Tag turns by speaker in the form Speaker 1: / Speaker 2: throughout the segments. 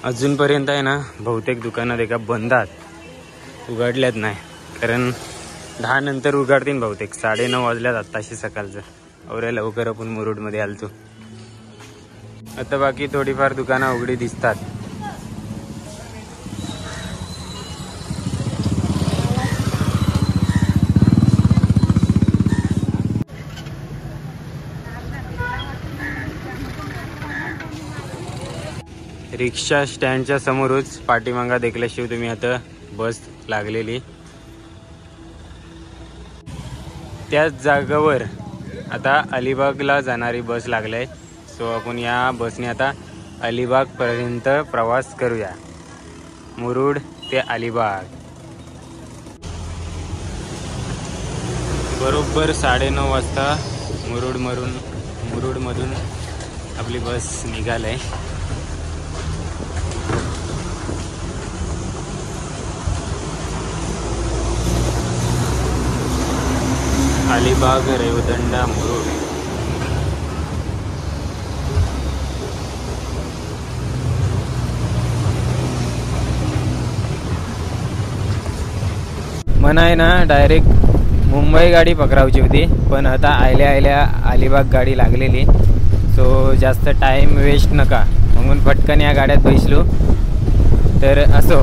Speaker 1: अजूनपर्यंत आहे ना बहुतेक दुकानात एका बंद आहेत, उघडल्यात नाही. कारण 10 नंतर उघडतील बहुतेक. 9:30 वाजल्यात आत्ताशी सकाळचं. और लवकर आपण मुरुडमध्ये आलतो. आता बाकी थोडीफार दुकानं उघडी दिसतात. रिक्षा स्टँडच्या समोरच पाठीमागा देखल्याशिवाय तुम्ही आता बस लागलेली. त्याच जागेवर आता अलिबागला जाणारी बस लागले. सो आपण या बसने आता अलिबागपर्यंत प्रवास करूया. मुरुड ते अलिबाग. बरोबर 9:30 वाजता मुरुडमधून आपली बस निघाली. अलिबाग रेवदंडा मुरुड. मन आहे ना डायरेक्ट मुंबई गाडी पकडायची होती, पण आता आयल्या अलिबाग गाडी लागलेली. सो जास्त टाईम वेस्ट नका म्हणून पटकन या गाड्यात बसलो. तर असो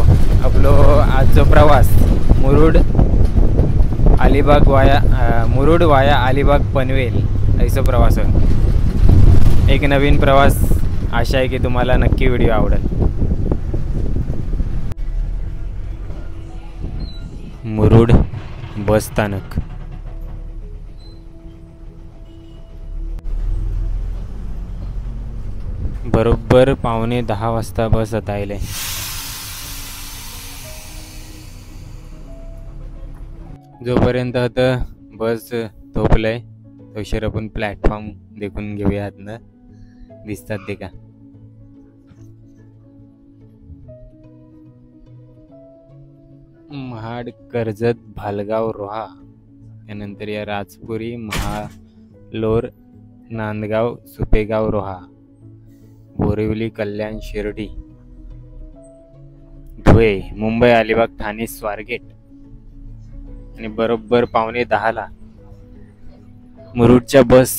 Speaker 1: आपलो आजचा प्रवास मुरुड वाया अलिबाग पनवेल ऐसा प्रवास आहे. एक नवीन प्रवास. आशा आहे की तुम्हाला नक्की व्हिडिओ आवडेल. मुरुड बस स्थानक. बरोबर 9:45 वाजता बस आता आले. जोपर्यंत आता बस थोपलंय तोशीर आपण प्लॅटफॉर्म देखून घेऊया. ना दिसतात ते का? महाड, कर्जत, भालगाव, रोहा, त्यानंतर या राजपुरी, महालोर, नांदगाव, सुपेगाव, रोहा, बोरिवली, कल्याण, शिर्डी, धुळे, मुंबई, अलिबाग, ठाणे, स्वारगेट. आणि बरोबर 9:45 मुरुडच्या बस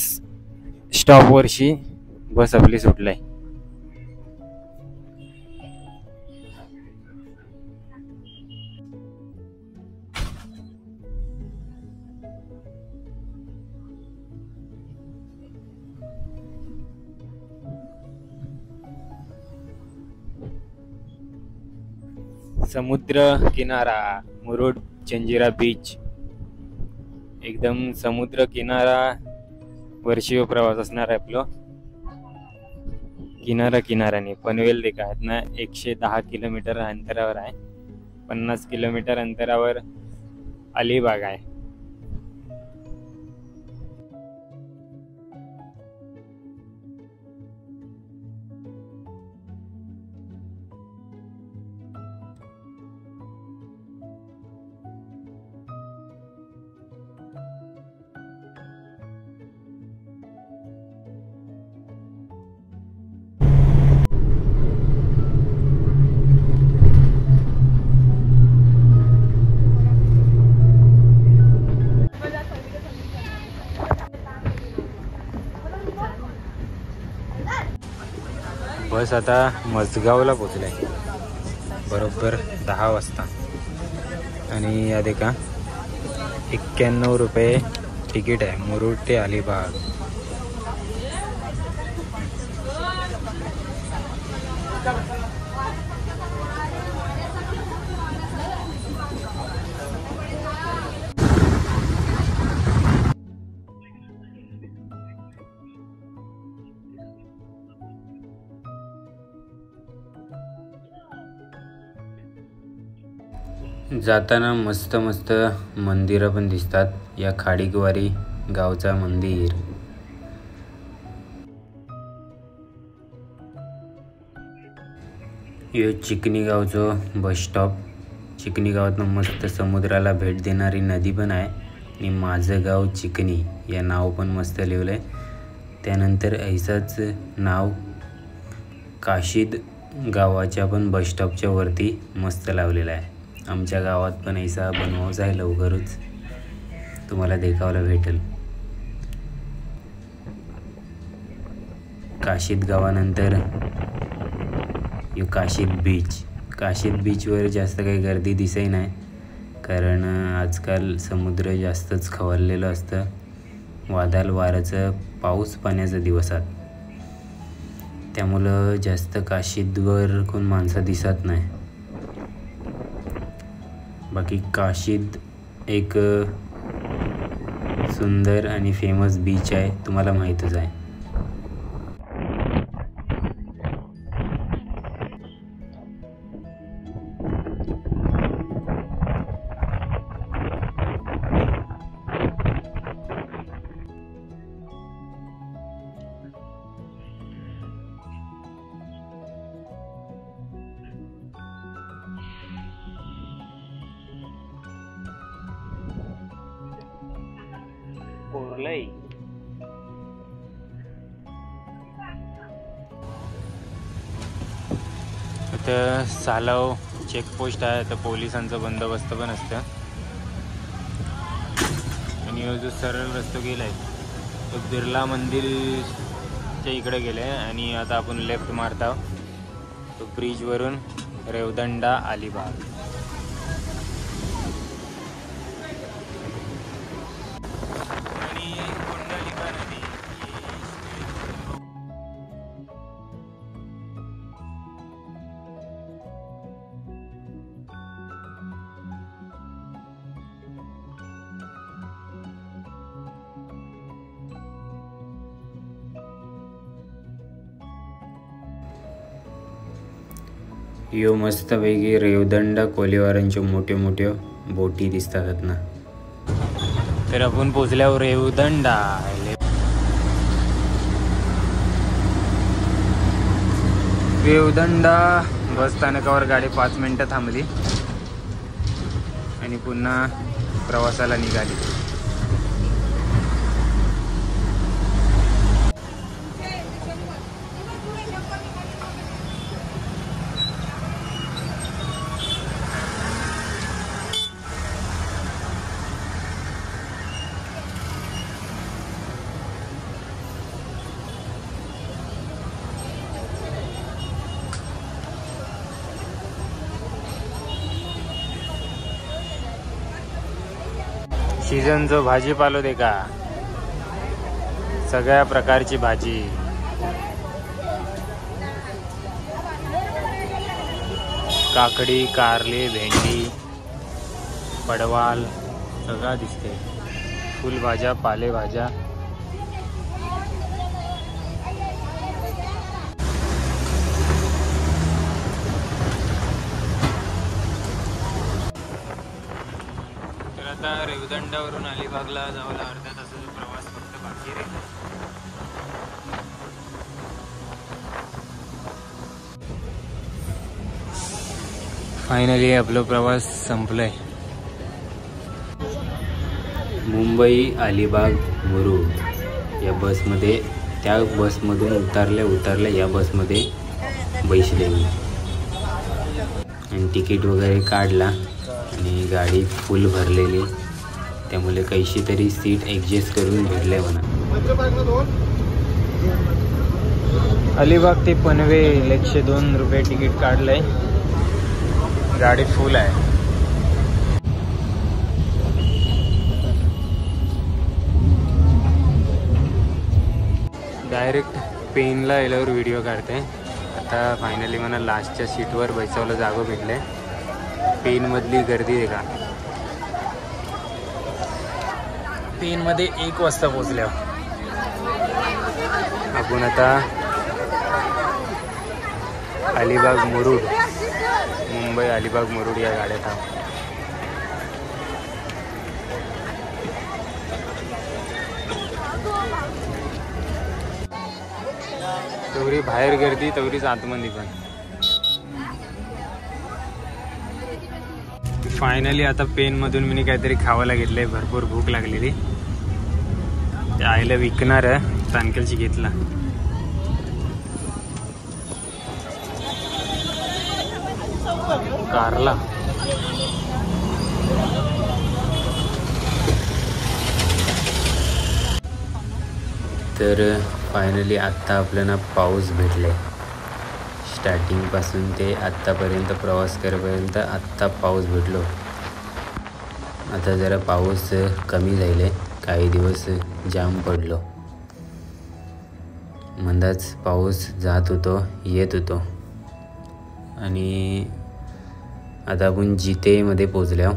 Speaker 1: स्टॉपवरशी बस आपली सुटलाय. समुद्र किनारा मुरुड जंजिरा बीच. एकदम समुद्र किनारा वर्षीय प्रवास असणार आहे आपलं. किनाराने पनवेल देखा आहेत ना 110 किलोमीटर अंतरावर आहे. 50 किलोमीटर अंतरावर अलिबाग आहे. बस आता मजगावला पोचलाय बरोबर 10 वाजता. आणि या देखा 91 रुपये तिकीट आहे मुरुड ते अलिबाग. जाताना मस्त मंदिरं पण दिसतात. या खाडीकवारी गावचा मंदिर. यो चिकनी गावचो बस स्टॉप. चिकनी गावातून मस्त समुद्राला भेट देणारी नदी पण आहे. आणि माझं गाव चिकनी या नाव पण मस्त लिहिलंय. त्यानंतर ऐसाच नाव काशीद गावाच्या पण बसस्टॉपच्या वरती मस्त लावलेला आहे. आमच्या गावात पण ऐसा बनवायचा आहे, लवकरच तुम्हाला देखायला भेटेल. काशीद गावानंतर यो काशीद बीच. काशीद बीचवर जास्त काही गर्दी दिसत नाही, कारण आजकाल समुद्र जास्तच खवळलेलं असतं. वादळ वाऱ्याचं पाऊस पाण्याचं दिवसात, त्यामुळं जास्त काशीदवर कोण माणसं दिसत नाही. बाकी काशीद एक सुंदर आणि फेमस बीच आहे, तुम्हाला माहीतच आहे. इथं सालाव चेकपोस्ट आहे, तर पोलिसांचा बंदोबस्त पण असतं. आणि जो सरळ रस्ता गेलाय तो बिर्ला मंदिरच्या इकडे गेलाय. आणि आता आपण लेफ्ट मारत आहोत तो ब्रिजवरून रेवदंडा अलिबाग. यो मस्तपैकी रेवदंडा कोलीवारांच्या मोठ्या मोठ्या बोटी दिसतात ना. तर आपण पोचल्यावर रेवदंडा. रेवदंडा बस स्थानकावर गाडी 5 मिनिटं थांबली आणि पुन्हा प्रवासाला निघाली. सीझनचा भाजीपालो दे का, सगळ्या प्रकारची भाजी. काकडी, कारले, भेंडी, पडवाल सगळं दिसते. फुलभाज्या, पालेभाज्या. आता रेवदंडावरून अलिबागला जायला अर्ध्या तासाचा प्रवास फक्त बाकी आहे. फायनली आपला प्रवास संपलाय. मुंबई अलिबाग मुरुड या बसमध्ये, त्या बसमधून उतरल्या या बसमध्ये बैसले मी आणि तिकीट वगैरे काढला आणि गाडी फुल भरलेली, त्यामुळे कैशी तरी सीट ॲडजस्ट करून भेटले म्हणा. अलिबाग ते पनवेल 102 रुपये तिकीट काढलंय. गाडी फुल आहे. डायरेक्ट पेनला येल्यावर व्हिडिओ काढते. आता फायनली मला लास्टच्या सीटवर बैसावलं जागो भेटले. पेनमधली गर्दी आहे का. पेनमध्ये 1 वाजता पोचल्या. आपण आता अलिबाग मुरुड, मुंबई अलिबाग मुरुड या गाड्यात आहोत. तेवढी बाहेर गर्दी तेवढीच आतमध्ये पण. फायनली आता पेनमधून मी काहीतरी खावायला घेतलंय. भरपूर भूक लागलेली. त्या आईला विकणार आहे, तानकेलची घेतला. कारला. तर फायनली आत्ता आपल्याला पाऊस भेटले. स्टार्टिंगपासून ते आत्तापर्यंत प्रवास करेपर्यंत आत्ता पाऊस भेटलो. आता जरा पाऊस कमी झाले. काही दिवस जाम पडलो. मंदाच पाऊस जात होतो येत होतो. आणि आता आपण जितेमध्ये पोचलो.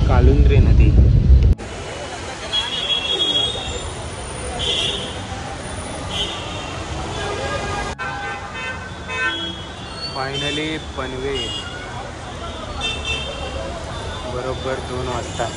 Speaker 1: कालुंद्रे नदी. फायनली पनवेल बरोबर 2 वाजता.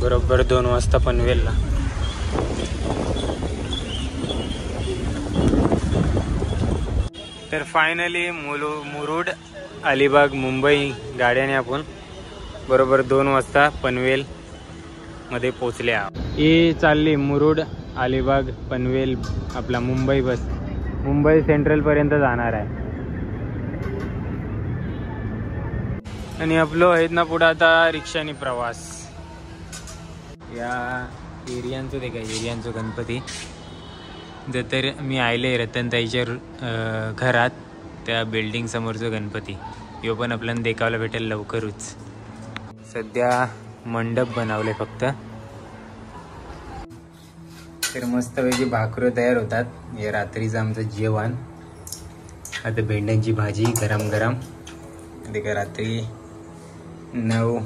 Speaker 1: बरोबर 2 वाजता पनवेलला. तर फायनली मुरुड अलिबाग मुंबई गाड्याने आपण बरोबर 2 वाजता पनवेल मध्ये पोचल्या. ही चालली मुरुड अलिबाग पनवेल आपला मुंबई बस. मुंबई सेंट्रल पर्यंत जाणार आहे. आणि आपलो आहेत ना पुढे आता रिक्षाने प्रवास. या एरियांचं ते काय एरियांचं गणपती जर तर मी आयले रतनताईच्या घरात त्या बिल्डिंग समोरचं गणपती यो पण आपल्याला देखायला भेटेल लवकरच. सध्या मंडप बनवले फक्त. तर मस्तपैकी भाकरं तयार होतात. हे रात्रीचं आमचं जेवण. आता भेंड्यांची भाजी गरम गरम. ते काय रात्री 9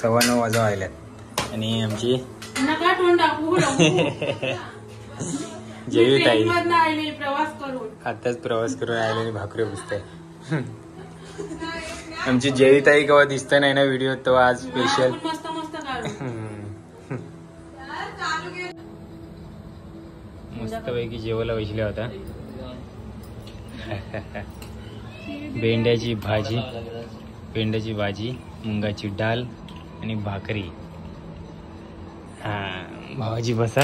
Speaker 1: सव्वा 9 वाजता आल्यात. आणि आमची जयताई आताच प्रवास करून आलेली भाकरी पुसते. आमची जयताई केव्हा दिसत नाही ना व्हिडिओ तो आज स्पेशल. मस्तपैकी जेवायला बसल्या होता. भेंड्याची भाजी मुंगाची डाळ आणि भाकरी. हा भावाजी बसा.